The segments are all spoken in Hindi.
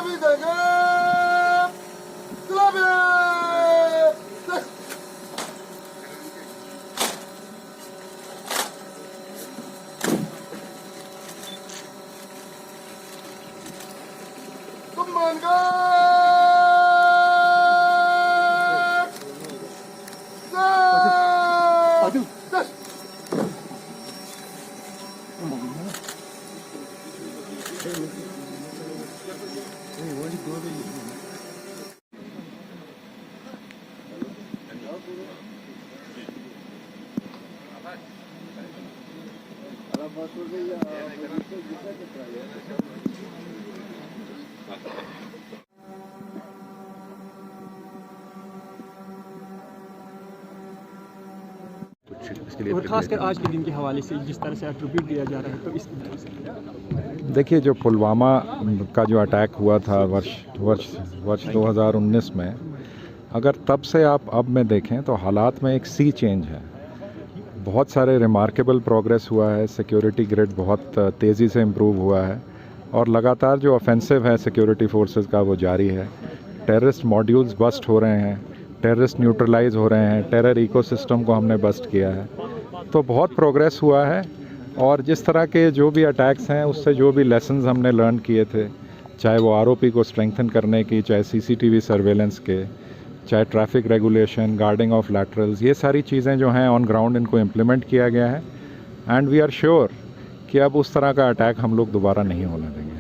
भी देंगे गुलाबी। तुम मान गए और खासकर आज के दिन के हवाले से जिस तरह से एट्रीब्यूट दिया जा रहा है, तो इसकी वजह से देखिए, जो पुलवामा का जो अटैक हुआ था वर्ष 2019 में, अगर तब से आप अब में देखें तो हालात में एक सी चेंज है। बहुत सारे रिमार्केबल प्रोग्रेस हुआ है, सिक्योरिटी ग्रिड बहुत तेज़ी से इम्प्रूव हुआ है और लगातार जो ऑफेंसिव है सिक्योरिटी फोर्सेस का वो जारी है। टेररिस्ट मॉड्यूल्स बस्ट हो रहे हैं, टेररिस्ट न्यूट्रलाइज हो रहे हैं, टेरर इकोसिस्टम को हमने बस्ट किया है। तो बहुत प्रोग्रेस हुआ है और जिस तरह के जो भी अटैक्स हैं उससे जो भी लेसन्स हमने लर्न किए थे, चाहे वो आरओपी को स्ट्रेंथन करने की, चाहे सीसीटीवी सर्वेलेंस के, चाहे traffic regulation, guarding of laterals, ये सारी चीज़ें जो हैं ऑन ग्राउंड इनको इम्प्लीमेंट किया गया है एंड वी आर श्योर कि अब उस तरह का अटैक हम लोग दोबारा नहीं होने देंगे।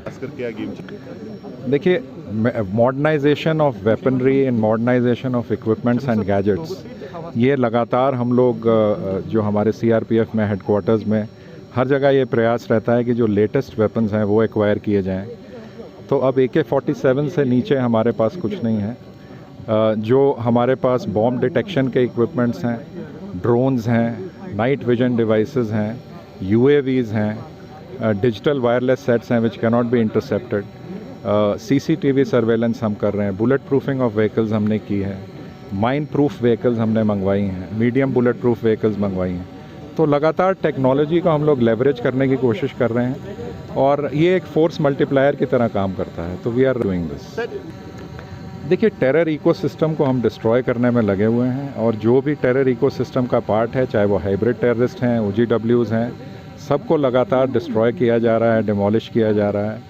देखिए, modernisation of weaponry and modernisation of equipments and gadgets, ये लगातार हम लोग जो हमारे सीआरपीएफ में हेडक्वार्टर्स में हर जगह ये प्रयास रहता है कि जो लेटेस्ट वेपन्स हैं वो एक्वायर किए जाएं। तो अब AK-47 से नीचे हमारे पास कुछ नहीं है। जो हमारे पास बॉम्ब डिटेक्शन के इक्विपमेंट्स हैं, ड्रोन्स हैं, नाइट विजन डिवाइसेस हैं, UAVs हैं, डिजिटल वायरलेस सेट्स हैं which can not be intercepted, CCTV surveillance हम कर रहे हैं, बुलेट प्रूफिंग ऑफ व्हीकल्स हमने की है, माइन प्रूफ व्हीकल्स हमने मंगवाई हैं, मीडियम बुलेट प्रूफ व्हीकल्स मंगवाई हैं। तो लगातार टेक्नोलॉजी को हम लोग लेवरेज करने की कोशिश कर रहे हैं और ये एक फोर्स मल्टीप्लायर की तरह काम करता है। तो वी आर डूइंग दिस। देखिए, टेरर इकोसिस्टम को हम डिस्ट्रॉय करने में लगे हुए हैं और जो भी टेरर इकोसिस्टम का पार्ट है, चाहे वो हाइब्रिड टेररिस्ट हैं, OGWs हैं, सबको लगातार डिस्ट्रॉय किया जा रहा है, डिमोलिश किया जा रहा है।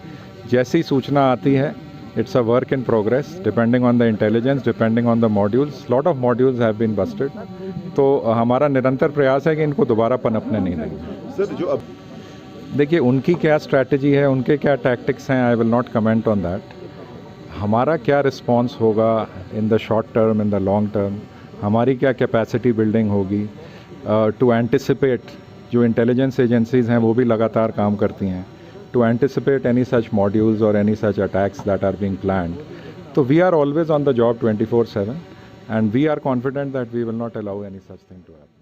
जैसी सूचना आती है, it's a work in progress, depending on the intelligence, depending on the modules. Lot of modules have been busted. तो हमारा निरंतर प्रयास है कि इनको दोबारा पनपने नहीं देंगे। सर, जो अब देखिए, उनकी क्या स्ट्रैटेजी है, उनके क्या टैक्टिक्स हैं, I will not comment on that. हमारा क्या रिस्पॉन्स होगा in the short term, in the long term, हमारी क्या कैपेसिटी बिल्डिंग होगी टू एंटिसिपेट, जो इंटेलिजेंस एजेंसीज़ हैं वो भी लगातार काम करती हैं to anticipate any such modules or any such attacks that are being planned. So we are always on the job 24/7 and we are confident that we will not allow any such thing to happen.